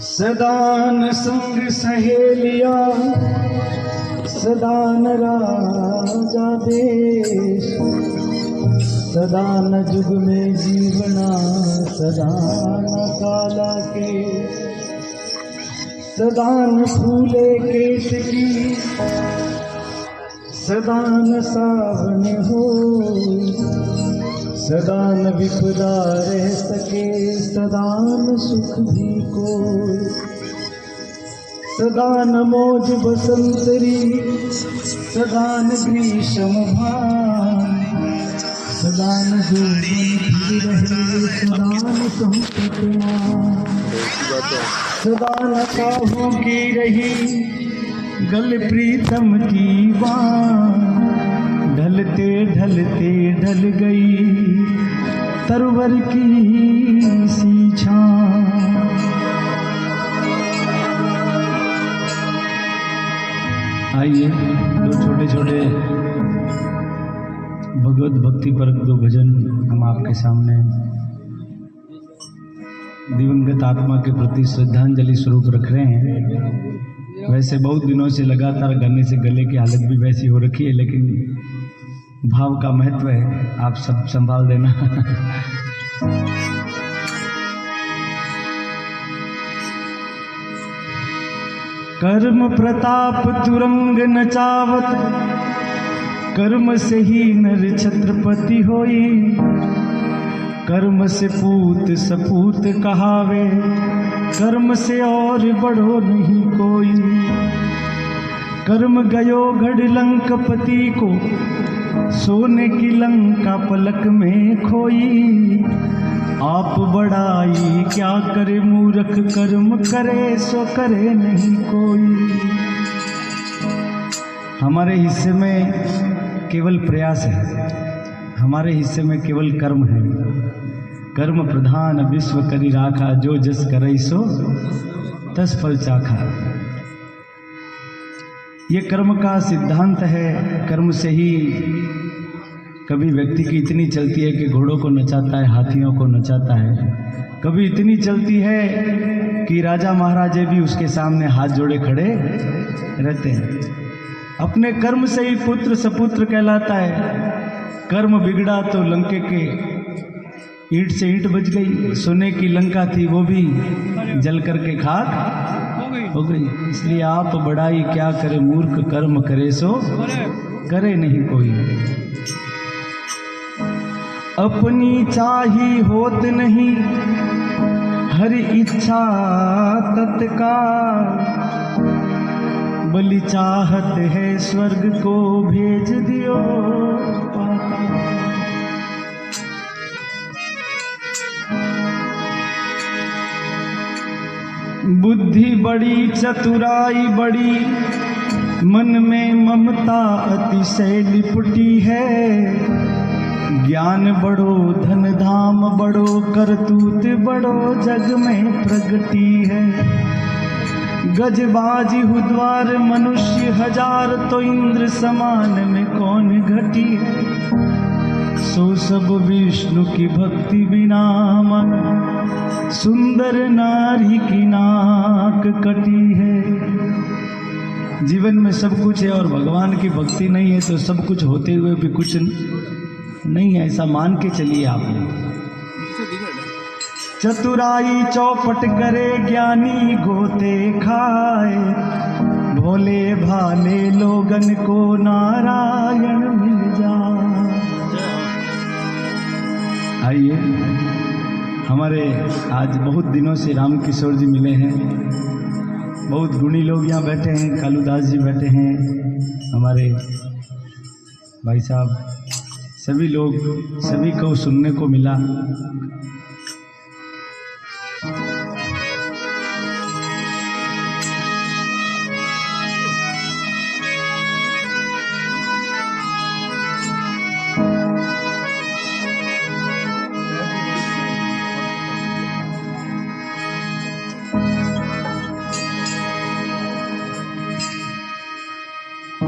सदान संग सहेलिया सदान राजा देश, सदान जुग में जीवना सदान काला के, सदान फूले केतकी सदान सावन हो, सदान विपदा रह सके सदान सुख भी को, सदान मौज बसंतरी सदान ग्रीष्म भान, सदान जोड़ी रहे सदान संकट मान, सदान काबू की रही गल प्रीतम की बान, ढलते ढलते ढल गई तरवर की सी छां। आइए दो छोटे छोटे भगवत भक्ति पर दो भजन हम आपके सामने दिवंगत आत्मा के प्रति श्रद्धांजलि स्वरूप रख रहे हैं। वैसे बहुत दिनों से लगातार गाने से गले की हालत भी वैसी हो रखी है, लेकिन भाव का महत्व है, आप सब संभाल देना। कर्म प्रताप तुरंग नचावत, कर्म से ही नर छत्रपति होई, कर्म से पूत सपूत कहावे, कर्म से और बड़ो नहीं कोई। कर्म गयो गढ़ लंकपति को, सोने की लंका पलक में खोई। आप बड़ाई क्या करे मूर्ख, कर्म करे सो करे नहीं कोई। हमारे हिस्से में केवल प्रयास है, हमारे हिस्से में केवल कर्म है। कर्म प्रधान विश्व करी राखा, जो जस करई सो तस फल चाखा। ये कर्म का सिद्धांत है। कर्म से ही कभी व्यक्ति की इतनी चलती है कि घोड़ों को नचाता है, हाथियों को नचाता है। कभी इतनी चलती है कि राजा महाराजे भी उसके सामने हाथ जोड़े खड़े रहते हैं। अपने कर्म से ही पुत्र सपुत्र कहलाता है। कर्म बिगड़ा तो लंके के ईंट से ईंट बच गई। सोने की लंका थी वो भी जल करके खाक हो गई। इसलिए आप बड़ाई क्या करे मूर्ख, कर्म करे सो करे नहीं कोई। अपनी चाही होत नहीं, हर इच्छा तत्काल। बलि चाहत है स्वर्ग को भेज दियो पाताल। बुद्धि बड़ी चतुराई बड़ी, मन में ममता अतिशय लिपटी है। ज्ञान बड़ो धन धाम बड़ो, करतूत बड़ो जग में प्रगति है। गजबाजी हुद्वार मनुष्य हजार, तो इंद्र समान में कौन घटी है। सो सब विष्णु की भक्ति बिना, मन सुंदर नारी की नाक कटी है। जीवन में सब कुछ है और भगवान की भक्ति नहीं है तो सब कुछ होते हुए भी कुछ नहीं है, ऐसा मान के चलिए आप। चतुराई चौपट करे ज्ञानी गोते खाए, भोले भाले लोगन को नारायण मिल जाए। आइए, हमारे आज बहुत दिनों से राम किशोर जी मिले हैं। बहुत गुणी लोग यहाँ बैठे हैं। कालूदास जी बैठे हैं, हमारे भाई साहब, सभी लोग, सभी को सुनने को मिला।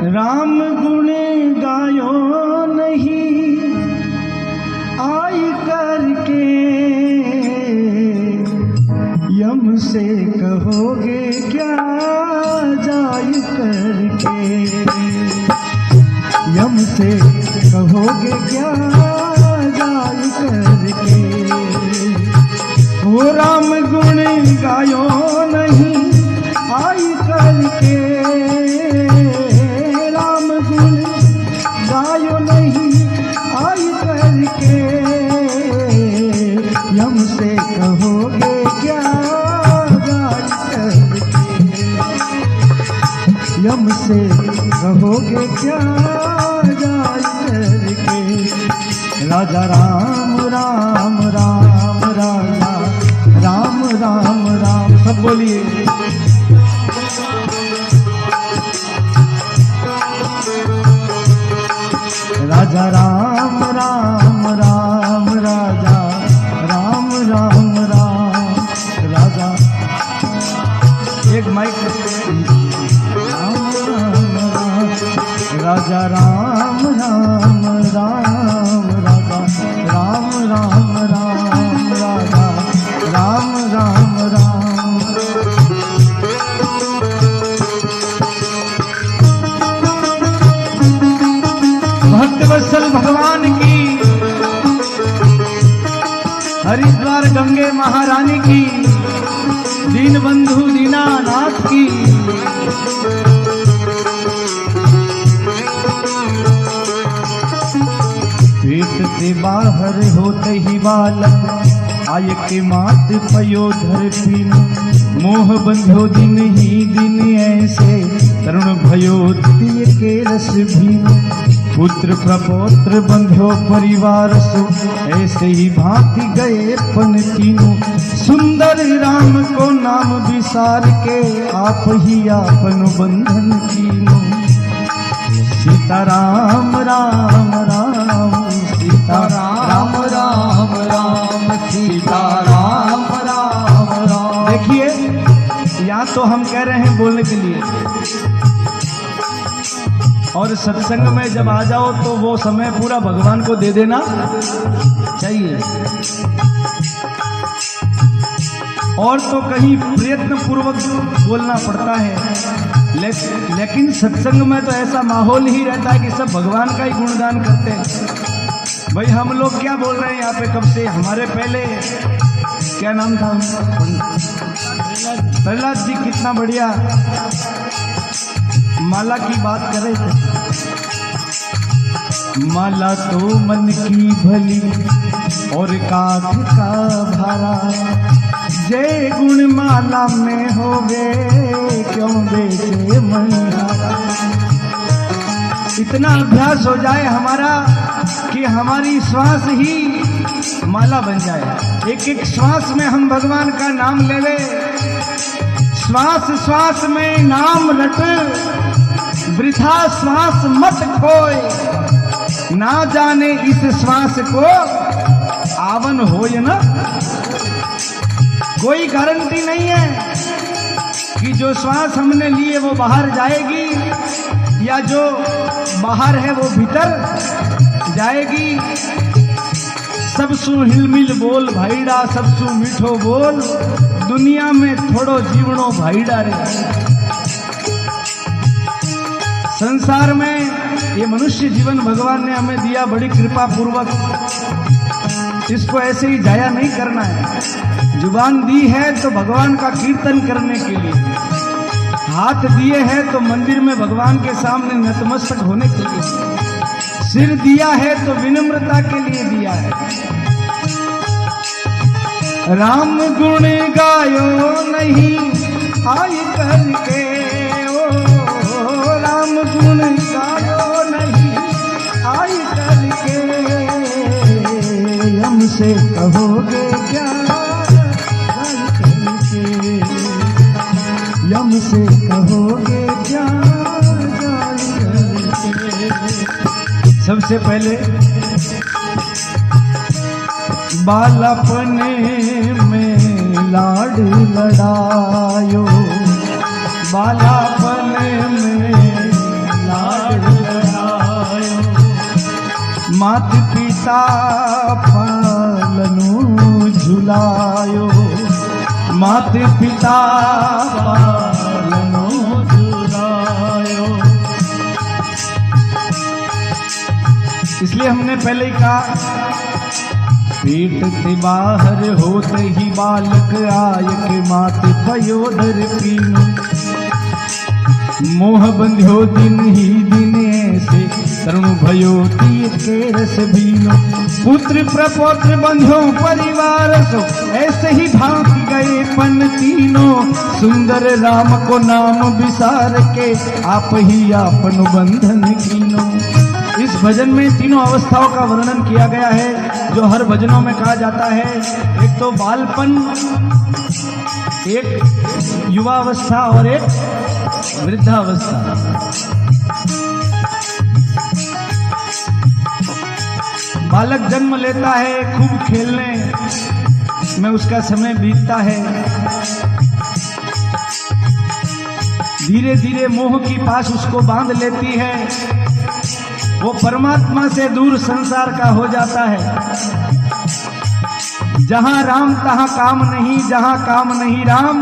राम गुण गायो नहीं, आई करके यमसे कहोगे क्या जाय करके, यमसे कहोगे क्या जाय करके, वो राम गुण गायो नहीं आई करके, राम गुण गायो नहीं आई करके, यमसे कहोगे क्या जाय करके, यमसे कहोगे क्या जाय करके। राजा राम राम राम राजा राम राम राम, सब बोलिए। राजा राम राम राम राजा राम राम राम, राजा एक माइक, राम राम राम, राजा राम राम राम राजा राम राम राम, राजा राम राम राम। भक्तवत्सल भगवान की, हरिद्वार गंगे महारानी की, दीनबंधु दीनानाथ की। पेट से बाहर होते ही बालक आय के मात पयोधर पीन, मोह बंधो दिन ही दिन ऐसे तरुण भयो दिय के रस भीन, पुत्र प्रपौत्र बंध्यो परिवार सो ऐसे ही भांति गए पन तीनों, सुंदर राम को नाम विसार के आप ही आपन बंधन कीनो। सीताराम राम राम सीताराम राम राम सीताराम राम राम। देखिए यहाँ तो हम कह रहे हैं बोलने के लिए, और सत्संग में जब आ जाओ तो वो समय पूरा भगवान को दे देना चाहिए। और तो कहीं प्रयत्न पूर्वक बोलना पड़ता है, लेकिन सत्संग में तो ऐसा माहौल ही रहता है कि सब भगवान का ही गुणगान करते हैं। भाई हम लोग क्या बोल रहे हैं यहाँ पे कब से, हमारे पहले क्या नाम था प्रहलाद जी, कितना बढ़िया माला की बात कर रहे थे। माला तो मन की भली और काठ का भारा, जय गुण माला में होवे क्यों बेचे मनिहारा। इतना अभ्यास हो जाए हमारा कि हमारी श्वास ही माला बन जाए। एक एक श्वास में हम भगवान का नाम लेवे, श्वास श्वास में नाम रट, वृथा श्वास मत खोए, ना जाने इस श्वास को आवन होय न। कोई गारंटी नहीं है कि जो श्वास हमने लिए वो बाहर जाएगी, या जो बाहर है वो भीतर जाएगी। सब सु हिलमिल बोल भाईडा, सब सु मीठो बोल, दुनिया में थोड़ो जीवनो भाईडा रे। संसार में ये मनुष्य जीवन भगवान ने हमें दिया बड़ी कृपा पूर्वक, इसको ऐसे ही जाया नहीं करना है। जुबान दी है तो भगवान का कीर्तन करने के लिए, हाथ दिए हैं तो मंदिर में भगवान के सामने नतमस्तक होने के लिए, सिर दिया है तो विनम्रता के लिए दिया है। राम गुण गायो नहीं आय करके, ओ राम गुण गायो नहीं आय करके, हमसे कहोगे क्या जाय करके, हमसे कहोगे क्या जाय करके। सबसे पहले बालापने में लाड लड़ायो, बालापने में लाड लड़ायो, मात पिता पालनु झुलायो, मात पिता पालनो झुलायो। इसलिए हमने पहले ही कहा, पेट से बाहर होते ही बालक आय के मात पयोदर पीनो। मोह बंध्यो दिन ही दिने से तरुण भयो तीर के रस बीनो। पुत्र प्रपौत्र बंध्यो परिवार सो ऐसे ही भाग गए पन तीनों। सुंदर राम को नाम विसार के आप ही आपन बंधन कीनो। इस भजन में तीनों अवस्थाओं का वर्णन किया गया है जो हर भजनों में कहा जाता है। एक तो बालपन, एक युवावस्था और एक वृद्धावस्था। बालक जन्म लेता है, खूब खेलने में उसका समय बीतता है। धीरे धीरे मोह की पास उसको बांध लेती है। वो परमात्मा से दूर संसार का हो जाता है। जहां राम तहां काम नहीं, जहां काम नहीं राम,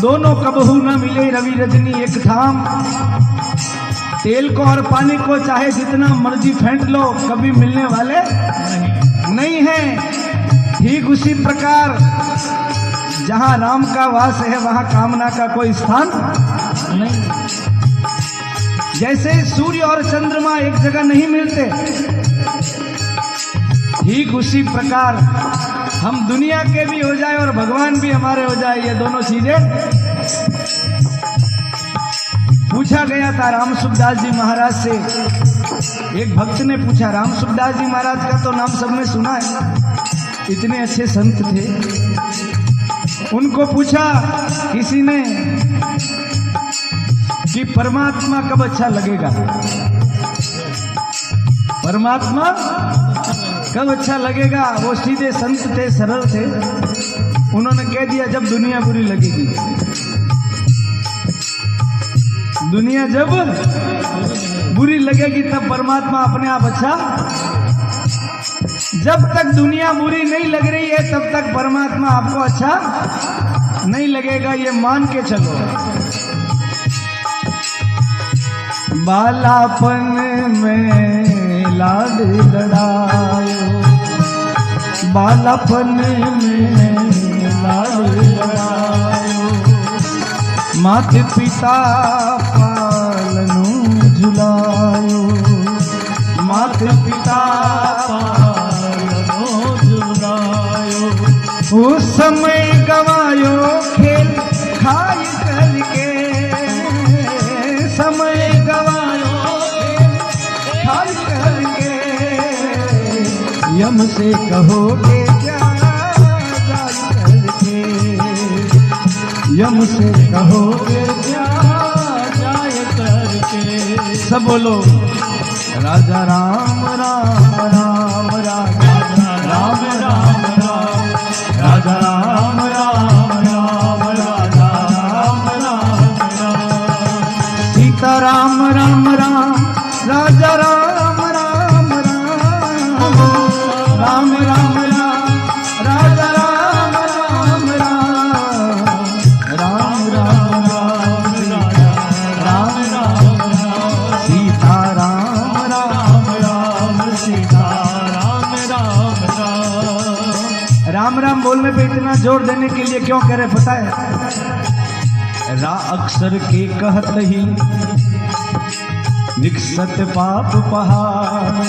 दोनों कबहू न मिले रवि रजनी एक थाम। तेल को और पानी को चाहे जितना मर्जी फेंट लो, कभी मिलने वाले नहीं है। ठीक उसी प्रकार जहां राम का वास है वहां कामना का कोई स्थान नहीं। जैसे सूर्य और चंद्रमा एक जगह नहीं मिलते, ठीक उसी प्रकार हम दुनिया के भी हो जाए और भगवान भी हमारे हो जाए, ये दोनों चीजें। पूछा गया था राम सुखदास जी महाराज से, एक भक्त ने पूछा, राम सुखदास जी महाराज का तो नाम सबने सुना है, इतने अच्छे संत थे। उनको पूछा किसी ने कि परमात्मा कब अच्छा लगेगा, परमात्मा कब अच्छा लगेगा। वो सीधे संत थे, सरल थे। उन्होंने कह दिया जब दुनिया बुरी लगेगी। दुनिया जब बुरी लगेगी तब परमात्मा अपने आप अच्छा। जब तक दुनिया बुरी नहीं लग रही है तब तक परमात्मा आपको अच्छा नहीं लगेगा, ये मान के चलो। बालापन में लाड लड़ायो, बालापन में लाड लड़ायो। मात पिता पालनो झुलायो, मात पिता पालनो झुलायो। उस समय गवायो खेल खाई करके, समय गवायो खेल खाई करके। यम से कहोगे क्या जाय करके, यम से कहोगे क्या जाय करके। सब बोलो राजा राम राम राम, राजा राम राम राम, राजा राम राम राम, राजा राम राम राम। सीता राम राम राम, राजा राम राम राम, राम राम राम, राजा राम राम राम, राम राम राम, राम राम राम। सीता राम राम राम, सीता राम राम राम। राम राम बोलने पे इतना जोर देने के लिए क्यों कह रहे पता है? रा अक्षर के कहत ही निकसत पाप पहाड़,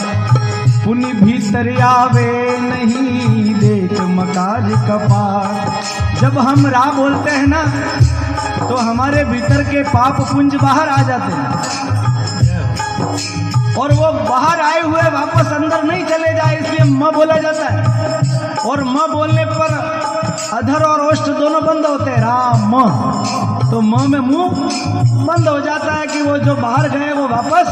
पुण्य भीतर आवे नहीं देख मकाज कपाट। जब हम रा बोलते हैं ना तो हमारे भीतर के पाप पुंज बाहर आ जाते हैं, और वो बाहर आए हुए वापस अंदर नहीं चले जाए, इसलिए म बोला जाता है। और म बोलने पर अधर और ओष्ठ दोनों बंद होते हैं, राम म, तो म में मुंह बंद हो जाता है कि वो जो बाहर गए वो वापस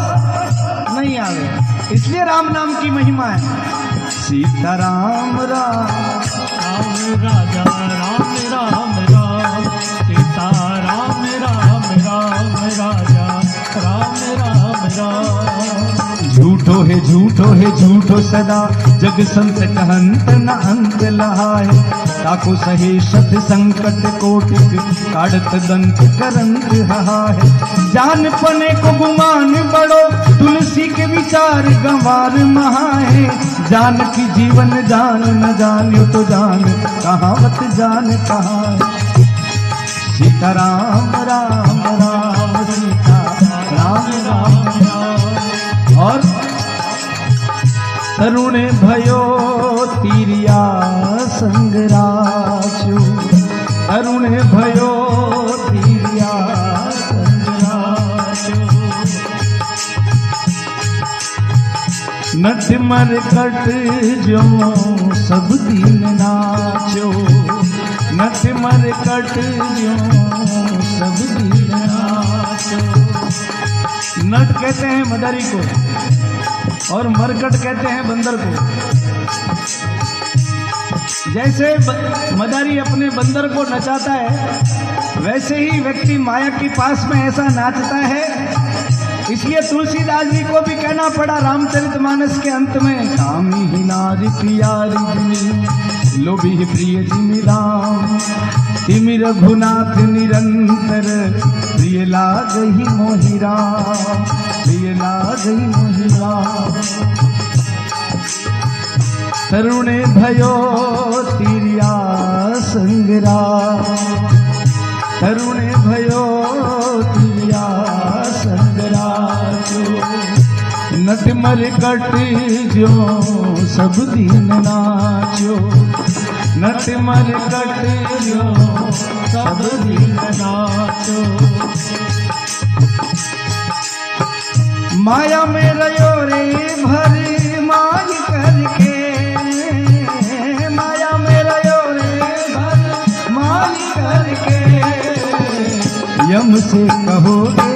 नहीं आवे। इसलिए राम नाम की महिमा है। सीता राम राम राम, राजा राम राम राम, सीता राम राम राम, राजा राम राम राम। झूठो है झूठो सदा जग संत कहंत न अंत लहाय ताको सहे शत संकट कोटिक काढ़त दंत करंत हहाय जान पने को गुमान बड़ो तुलसी के विचार गंवार महाए जान की जीवन जान न जानियो तो जान कहावत जान कहाँ सीता राम राम राम सीता राम राम राम और तरुणे भयो तीरिया संगराचो तरुणे भयो तीरिया संगराचो नट मरकट जो सब दिन नाचो नट मरकट जो सब दिन नाचो नट कहते हैं मदारी को और मरकट कहते हैं बंदर को। जैसे मदारी अपने बंदर को नचाता है वैसे ही व्यक्ति माया के पास में ऐसा नाचता है। इसलिए तुलसीदास जी को भी कहना पड़ा रामचरितमानस के अंत में कामी ही नारी प्यारी जिमी लोभी प्रिय जिमी राम तिमि रघुनाथ निरंतर प्रिय लागहि मोहि राम प्रिय लागहि मोहि राम तरुणे भयो तीरिया संगरा तरुणे भयो तीरिया संगरा नट मरकट जो सब दिन नाचो नट मरकट जो सब दिन नाचो माया में रयो रे भर मान करके माया में रयो रे भर मान करके यम से कहोगे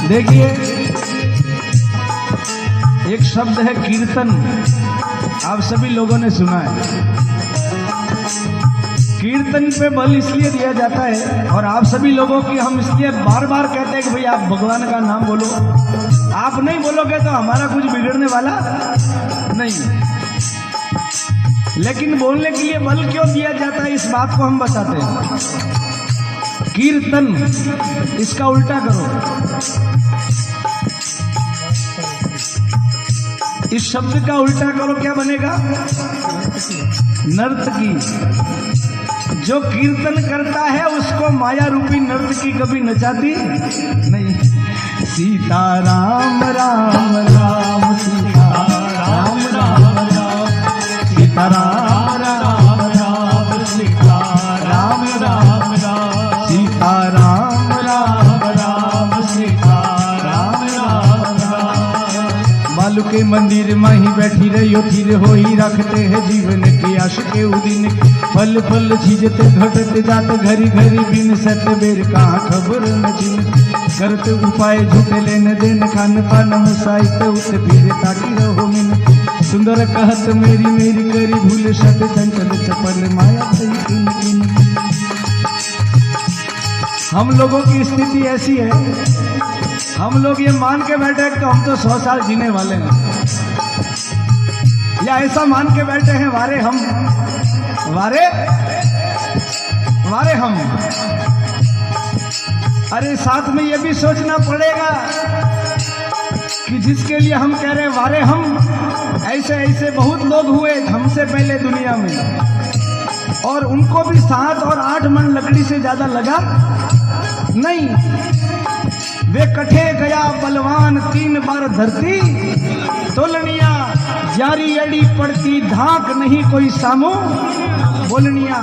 देखिए एक शब्द है कीर्तन, आप सभी लोगों ने सुना है। कीर्तन पे बल इसलिए दिया जाता है और आप सभी लोगों की हम इसलिए बार बार कहते हैं कि भाई आप भगवान का नाम बोलो। आप नहीं बोलोगे तो हमारा कुछ बिगड़ने वाला नहीं, लेकिन बोलने के लिए बल क्यों दिया जाता है इस बात को हम बताते हैं। कीर्तन इसका उल्टा करो, इस शब्द का उल्टा करो, क्या बनेगा? नर्तकी। जो कीर्तन करता है उसको माया रूपी नर्तकी कभी नचाती नहीं। सीता राम राम राम सीता राम राम राम सीता राम राम राम सीता राम राम राम सीता राम राम राम सीता राम राम राम। बालू के मंदिर में ही बैठी रहियो थिर हो ही रखते हैं जीवन के आश के उदिन फल फल छीजते घटते जात घरी घरी बिन सत बेर कहाँ खबर न चिन करत उपाय झूठे लेन देन खान पान मुसाइत उत फिर ताकि रहो मिन सुंदर कहत मेरी मेरी करी भूल सत चंचल चपल माया सही किन किन। हम लोगों की स्थिति ऐसी है, हम लोग ये मान के बैठे कि हम तो 100 साल जीने वाले हैं, या ऐसा मान के बैठे हैं वारे हम वारे वारे हम। अरे साथ में ये भी सोचना पड़ेगा कि जिसके लिए हम कह रहे हैं वारे हम, ऐसे ऐसे बहुत लोग हुए हमसे पहले दुनिया में और उनको भी 7 और 8 मन लकड़ी से ज्यादा लगा नहीं। वे कठे गया बलवान 3 बार धरती तोलनिया जारी अड़ी पड़ती धाक नहीं कोई सामो बोलनिया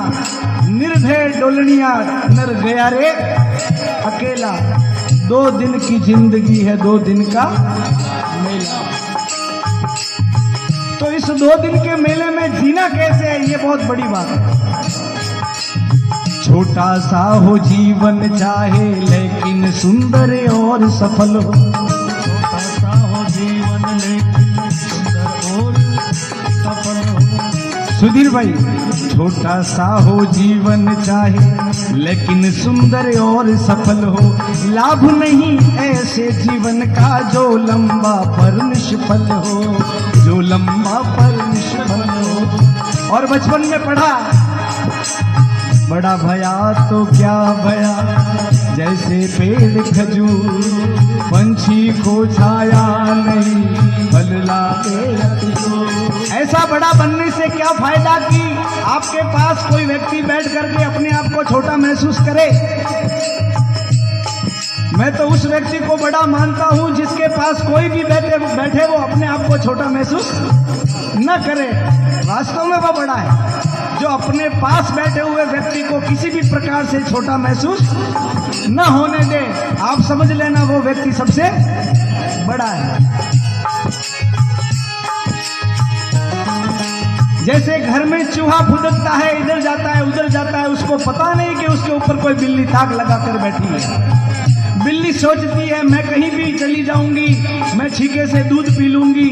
निर्भय डोलनिया नर गया रे अकेला। 2 दिन की जिंदगी है 2 दिन का मेला। तो इस 2 दिन के मेले में जीना कैसे है ये बहुत बड़ी बात है। छोटा सा हो जीवन चाहे लेकिन सुंदर और सफल हो। छोटा सा हो जीवन लेकिन सुंदर और सफल हो। सुधीर भाई, छोटा सा हो जीवन चाहे लेकिन सुंदर और सफल हो, लाभ नहीं ऐसे जीवन का जो लंबा पर निष्फल हो, जो लंबा पर निष्फल हो। और बचपन में पढ़ा, बड़ा भया तो क्या भया, जैसे पेड़ खजूर, पंछी को छाया नहीं फल लागे। ऐसा बड़ा बनने से क्या फायदा कि आपके पास कोई व्यक्ति बैठ करके अपने आप को छोटा महसूस करे। मैं तो उस व्यक्ति को बड़ा मानता हूं जिसके पास कोई भी बैठे वो अपने आप को छोटा महसूस न करे। वास्तव में वो बड़ा है जो अपने पास बैठे हुए व्यक्ति को किसी भी प्रकार से छोटा महसूस न होने दे। आप समझ लेना वो व्यक्ति सबसे बड़ा है। जैसे घर में चूहा फुदकता है, इधर जाता है उधर जाता है, उसको पता नहीं कि उसके ऊपर कोई बिल्ली ताक लगाकर बैठी है। बिल्ली सोचती है मैं कहीं भी चली जाऊंगी, मैं छीके से दूध पी लूंगी,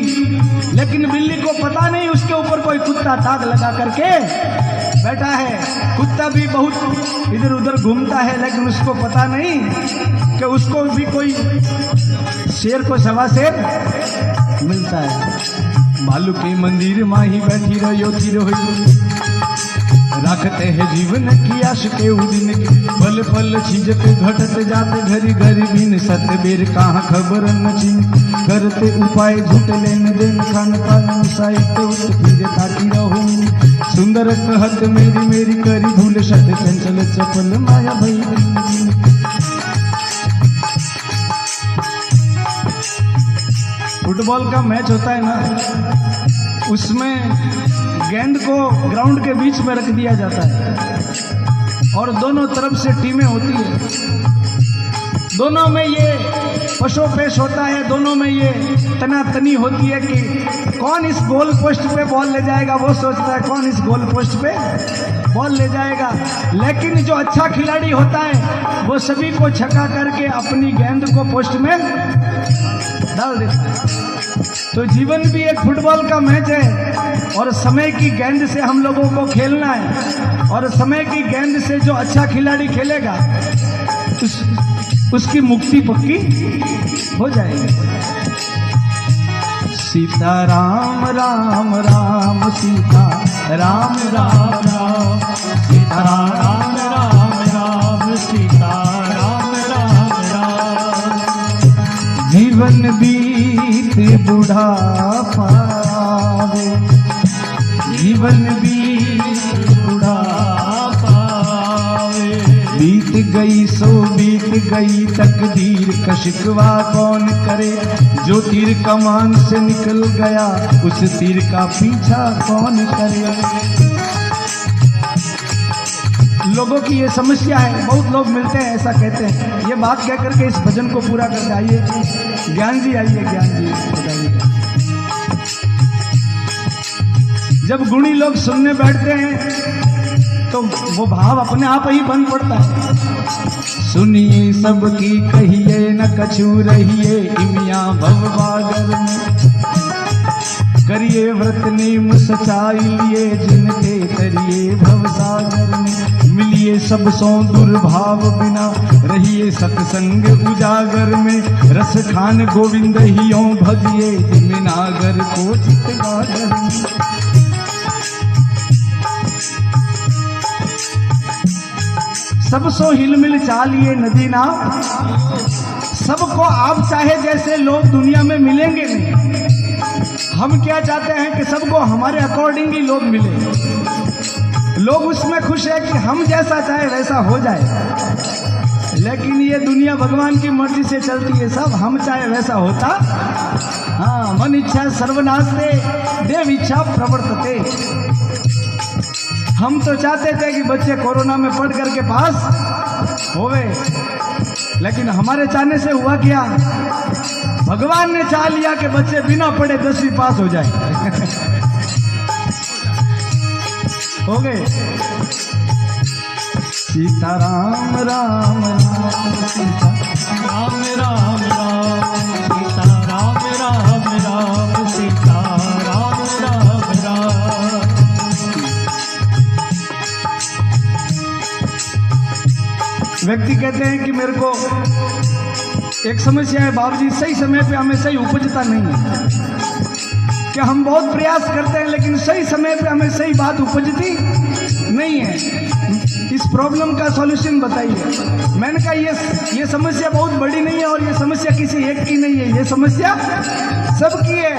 लेकिन बिल्ली को पता नहीं उसके ऊपर कोई कुत्ता ताक लगा करके बैठा है। कुत्ता भी बहुत इधर उधर घूमता है, लेकिन उसको पता नहीं कि उसको भी कोई शेर को सवा शेर मिलता है। भालू के मंदिर माही बैठी रहो रखते हैं जीवन की आश के उदिन की, पल पल छिजते घटते जाते घरी घरी बिन सत्य बेर कहाँ खबर न चिन, करते उपाय झूठ लेन देन खान पान साहित्य उत ताकि रहूं, सुंदर कहत मेरी मेरी करी भूल शत चंचल चपल माया भई। फुटबॉल का मैच होता है ना, उसमें गेंद को ग्राउंड के बीच में रख दिया जाता है और दोनों तरफ से टीमें होती है। दोनों में ये पशोपेश होता है, दोनों में ये तनातनी होती है कि कौन इस गोल पोस्ट पे बॉल ले जाएगा। वो सोचता है कौन इस गोल पोस्ट पे बॉल ले जाएगा, लेकिन जो अच्छा खिलाड़ी होता है वो सभी को छक्का करके अपनी गेंद को पोस्ट में डाल देता है। तो जीवन भी एक फुटबॉल का मैच है और समय की गेंद से हम लोगों को खेलना है, और समय की गेंद से जो अच्छा खिलाड़ी खेलेगा उसकी मुक्ति पक्की हो जाएगी। सीता राम राम राम सीता राम राम राम, सीता राम राम राम सीता राम राम राम, जीवन बीत बुढ़ापा आवे, जीवन बीत बुढ़ापा आवे, बीत गई सो बीत गई तकदीर का शिकवा कौन करे, जो तीर कमान से निकल गया उस तीर का पीछा कौन करे। लोगों की ये समस्या है, बहुत लोग मिलते हैं ऐसा कहते हैं। ये बात कह करके इस भजन को पूरा करके आइए। ज्ञान जी आइए, ज्ञान जी बताइए। जब गुणी लोग सुनने बैठते हैं तो वो भाव अपने आप ही बंद पड़ता है। सुनिए सबकी कहिए न कछु रहिए, इमिया भवबागर में करिए व्रत नेम सचाई लिए, जिनके तरिए भवसागर में मिलिए सब सौ दुर्भाव बिना, रहिए सत्संग उजागर में, रस खान गोविंद हियों भजिए, जिमिनागर को चितगागर में। सब सो हिलमिल चालिए नदी नाव, सबको आप चाहे जैसे लोग दुनिया में मिलेंगे नहीं। हम क्या चाहते हैं कि सबको हमारे अकॉर्डिंग ही लोग मिले। लोग उसमें खुश है कि हम जैसा चाहे वैसा हो जाए, लेकिन ये दुनिया भगवान की मर्जी से चलती है। सब हम चाहे वैसा होता। हाँ, मन इच्छा सर्वनाशते देव इच्छा प्रवर्तते। हम तो चाहते थे कि बच्चे कोरोना में पढ़ करके पास होवे, लेकिन हमारे चाहने से हुआ क्या? भगवान ने चाह लिया कि बच्चे बिना पढ़े 10वीं पास हो जाए। हो गए। सीता राम राम राम सीता राम राम राम, सीता राम राम राम सीता राम राम राम, एक समस्या है बाबूजी, सही समय पे हमें सही उपजता नहीं है। कि हम बहुत प्रयास करते हैं लेकिन सही समय पे हमें सही बात उपजती नहीं है। इस प्रॉब्लम का सॉल्यूशन बताइए। मैंने कहा ये समस्या बहुत बड़ी नहीं है और ये समस्या किसी एक की नहीं है, ये समस्या सबकी है,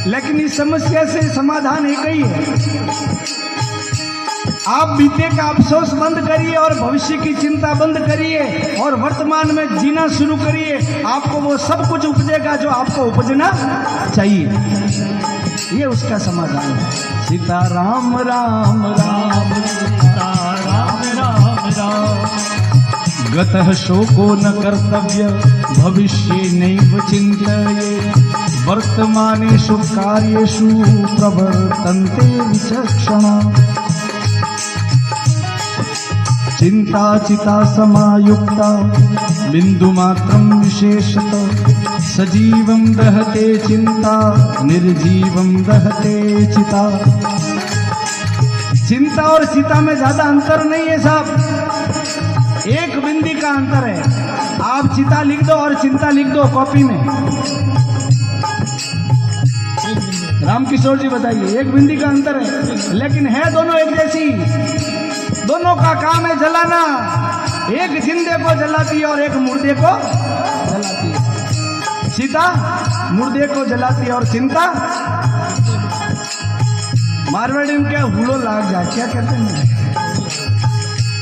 लेकिन इस समस्या से समाधान एक ही है। आप बीते का अफसोस बंद करिए और भविष्य की चिंता बंद करिए और वर्तमान में जीना शुरू करिए। आपको वो सब कुछ उपजेगा जो आपको उपजना चाहिए। ये उसका समाधान है। सीता राम राम राम सीता राम राम राम। गतः शोको न कर्तव्य भविष्ये नैव चिन्तये। वर्तमानेषु कार्येषु प्रवर्तन्ते विचक्षणा। चिंता चिता समायुक्ता बिंदुमात्रं विशेषतः। सजीवं दहते चिंता निर्जीवं दहते चिता। चिंता और चिता में ज्यादा अंतर नहीं है साहब, एक बिंदी का अंतर है। आप चिता लिख दो और चिंता लिख दो कॉपी में। रामकिशोर जी बताइए, एक बिंदी का अंतर है लेकिन है दोनों एक जैसी। दोनों का काम है जलाना, एक जिंदे को जलाती है और एक मुर्दे को जलाती है। चिता मुर्दे को जलाती है और चिंता मारवाड़ी में क्या हुलो लाग जा क्या कहते हैं।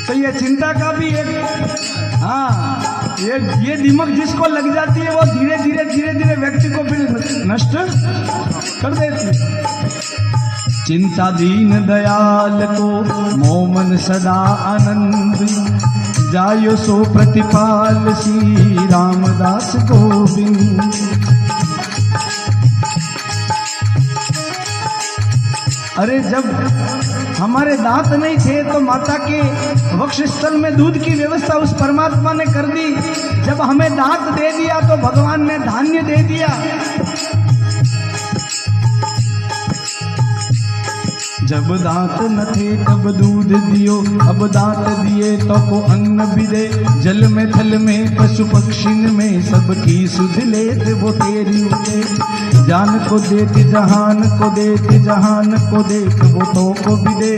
तो ये चिंता का भी एक ये दिमाग जिसको लग जाती है वो धीरे धीरे व्यक्ति को फिर नष्ट कर देती है। चिंता दीन दयाल को मोमन सदा आनंद। जायो सो प्रतिपाल श्री रामदास गोविंद। अरे जब हमारे दांत नहीं थे तो माता के वक्षस्थल में दूध की व्यवस्था उस परमात्मा ने कर दी। जब हमें दांत दे दिया तो भगवान ने धान्य दे दिया। जब दांत न थे तब दूध दियो, अब दांत दिए तो को अन्न भी दे। जल में थल में पशु पक्षिन में सबकी सुध लेत वो तेरी उते। जान को देत जहान को देत जहान को देत वो तो को भी दे।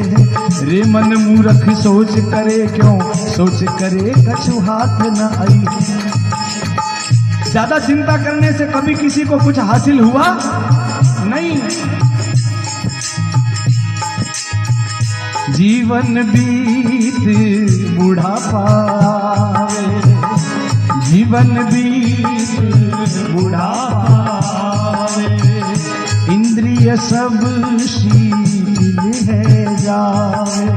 रे मन मूर्ख सोच करे क्यों, सोच करे कछु हाथ न आई। ज्यादा चिंता करने से कभी किसी को कुछ हासिल हुआ नहीं। जीवन बीत बुढ़ापा आवे, जीवन बीत बुढ़ापा आवे। इंद्रिय सब शील है जावे,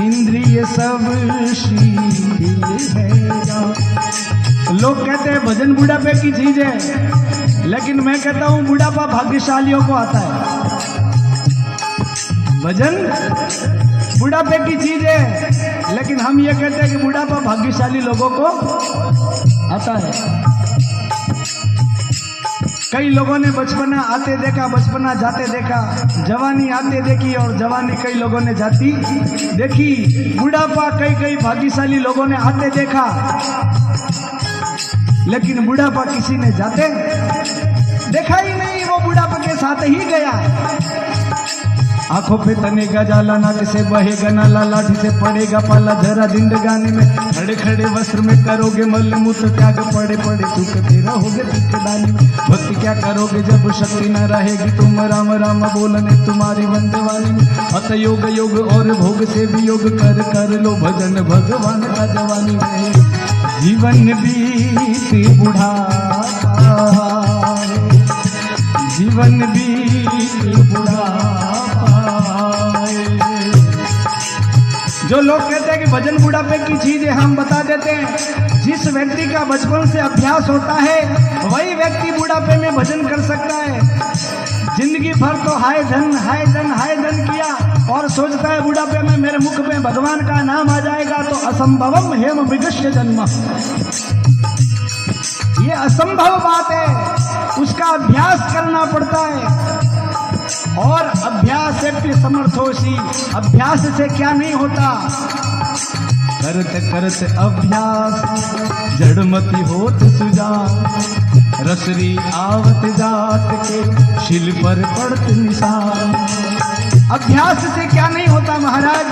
इंद्रिय सब शील है जावे। लोग कहते हैं भजन बुढ़ापे की चीज है, लेकिन मैं कहता हूँ बुढ़ापा भाग्यशालियों को आता है। भजन बुढ़ापे की चीज है, लेकिन हम ये कहते हैं कि बुढ़ापा भाग्यशाली लोगों को आता है। कई लोगों ने बचपना आते देखा, बचपना जाते देखा, जवानी आते देखी और जवानी कई लोगों ने जाती देखी। बुढ़ापा कई भाग्यशाली लोगों ने आते देखा, लेकिन बुढ़ापा किसी ने जाते देखा ही नहीं। वो बुढ़ापे के साथ ही गया। आंखों पे तनेगा जाला, नाक से बहेगा नाला, लाठी से पड़ेगा पाला। जरा जिंदगानी में खड़े खड़े वस्त्र में करोगे मल मूत्र त्याग। पड़े पड़े थूकते रहोगे दुखदानी में। भक्ति क्या करोगे जब शक्ति न रहेगी। तुम राम राम बोलने तुम्हारी बंदवानी में। अत योग योग और भोग से भी योग कर लो भजन भगवान का जवानी में। जीवन बीत बुढ़ापा, जीवन बीत बुढ़ापा। जो लोग कहते हैं कि भजन बुढ़ापे की चीज है, हम बता देते हैं जिस व्यक्ति का बचपन से अभ्यास होता है वही व्यक्ति बुढ़ापे में भजन कर सकता है। जिंदगी भर तो हाय धन हाय धन हाय धन किया और सोचता है बुढ़ापे में मेरे मुख में भगवान का नाम आ जाएगा तो असंभवम हेम विगश्य जन्म। ये असंभव बात है, उसका अभ्यास करना पड़ता है। और अभ्यास से समर्थोषी, अभ्यास से क्या नहीं होता। करत करत अभ्यास जड़मती होत सुजा, रसरी आवत जात के शिल पर पड़त निशान। अभ्यास से क्या नहीं होता महाराज,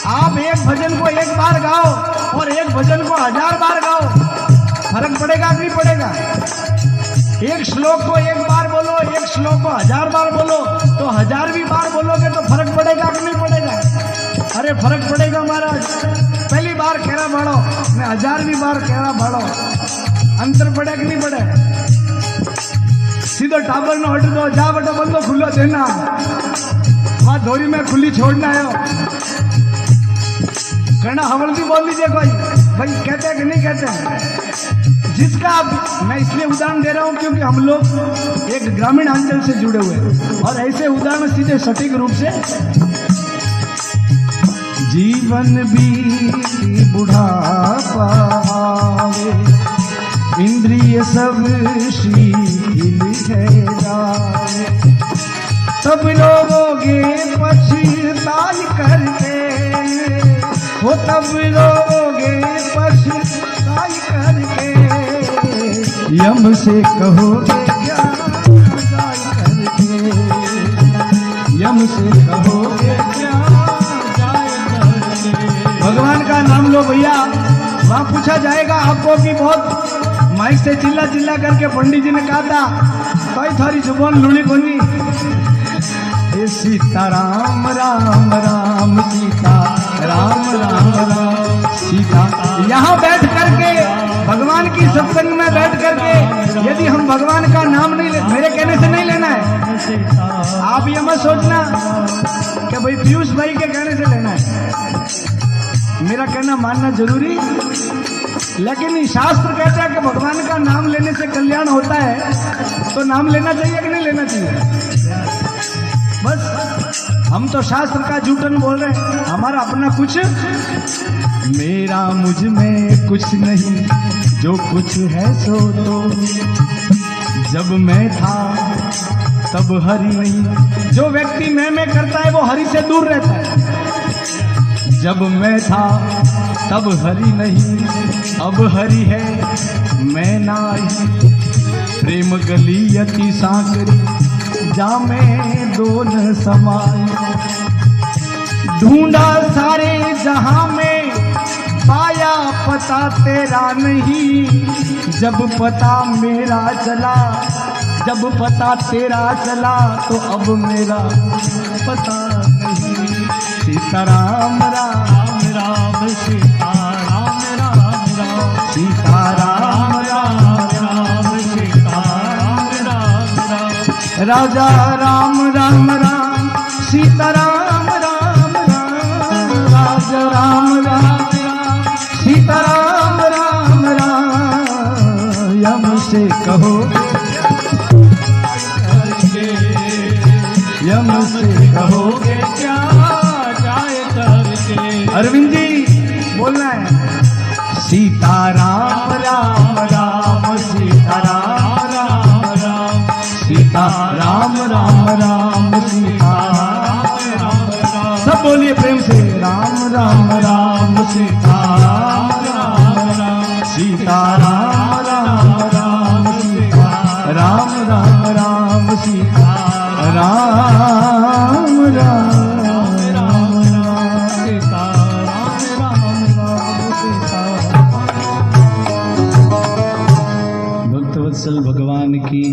आप एक भजन को एक बार गाओ और एक भजन को 1000 बार गाओ, फर्क पड़ेगा कि नहीं पड़ेगा? एक श्लोक को एक बार बोलो, एक श्लोक को 1000 बार बोलो, तो 1000वीं बार बोलोगे तो फर्क पड़ेगा कि नहीं पड़ेगा? अरे फर्क पड़ेगा महाराज। पहली बार कहना भाड़ो मैं 1000वीं बार कहना भाड़ो, अंतर पड़े कि नहीं पड़े? सीधो टाबर न हट दो, जा बटो बंदो खुलो देना, वहां धोरी में खुली छोड़ना है। कहना हवलती बोल दीजिए कोई, भाई कहते हैं कि नहीं कहते हैं? जिसका मैं इसलिए उदाहरण दे रहा हूं क्योंकि हम लोग एक ग्रामीण अंचल से जुड़े हुए हैं और ऐसे उदाहरण सीधे सटीक रूप से। जीवन भी बुढ़ापा आवे, इंद्रिय सब शील है जाए, तब लोगोगे पछताई करके हो, तब लोगोगे पछताई करके, यम से कहोगे क्या जाय करके, यम से कहोगे क्या जाय करके। भगवान का नाम लो भैया, वहां पूछा जाएगा आपको कि बहुत माइक से चिल्ला चिल्ला करके पंडित जी ने कहा था, कोई थारी जुबान लुड़ी कोनी, सीता राम राम राम सीता राम राम राम सीता। यहाँ बैठ करके भगवान की सत्संग में बैठ करके यदि हम भगवान का नाम नहीं मेरे कहने से नहीं लेना है, आप ये मत सोचना कि भाई पीयूष भाई के कहने से लेना है। मेरा कहना मानना जरूरी, लेकिन शास्त्र कहते हैं कि भगवान का नाम लेने से कल्याण होता है, तो नाम लेना चाहिए कि नहीं लेना चाहिए? बस हम तो शास्त्र का झूठन बोल रहे हैं, हमारा अपना कुछ, मेरा मुझ में कुछ नहीं, जो कुछ है सो तो जब मैं था तब हरि नहीं। जो व्यक्ति मैं करता है वो हरि से दूर रहता है। जब मैं था तब हरि नहीं, अब हरि है मैं नाही, प्रेम गली अति सांकरी जामे दो न समाई, ढूंढा सारे जहां में पाया पता तेरा नहीं, जब पता मेरा चला, जब पता तेरा चला तो अब मेरा पता नहीं। सीता राम राम राम सीता राम राम राम सीता राम राम राम सीता राम राम राम, राजा राम राम राम सीता राम राम राम, राजा राम राम राम सीता राम राम राम, यम से कहो यम से कहोगे क्या जाय करके। अरविंद जी बोलना है, सीता राम राम राम सीता राम राम राम सीता राम राम राम सीता राम राम, सब बोलिए प्रेम से, राम राम राम सीता राम राम राम सीता राम राम राम सीता राम राम राम सीता राम राम राम सीता राम राम सीता। भक्तवत्सल भगवान की